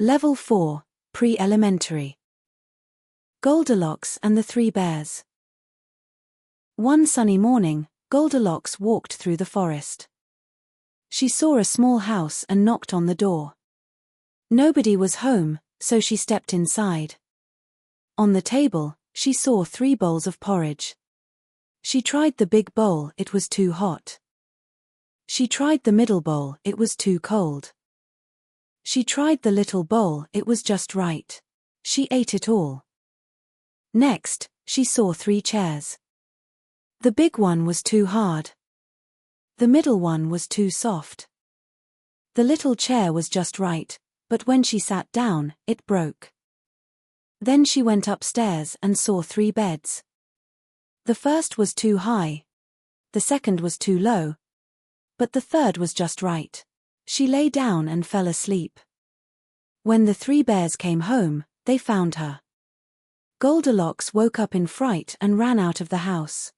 Level 4, Pre-Elementary. Goldilocks and the Three Bears. One sunny morning, Goldilocks walked through the forest. She saw a small house and knocked on the door. Nobody was home, so she stepped inside. On the table, she saw 3 bowls of porridge. She tried the big bowl, it was too hot. She tried the middle bowl, it was too cold. She tried the little bowl, it was just right. She ate it all. Next, she saw 3 chairs. The big one was too hard. The middle one was too soft. The little chair was just right, but when she sat down, it broke. Then she went upstairs and saw 3 beds. The first was too high. The second was too low. But the third was just right. She lay down and fell asleep. When the 3 bears came home, they found her. Goldilocks woke up in fright and ran out of the house.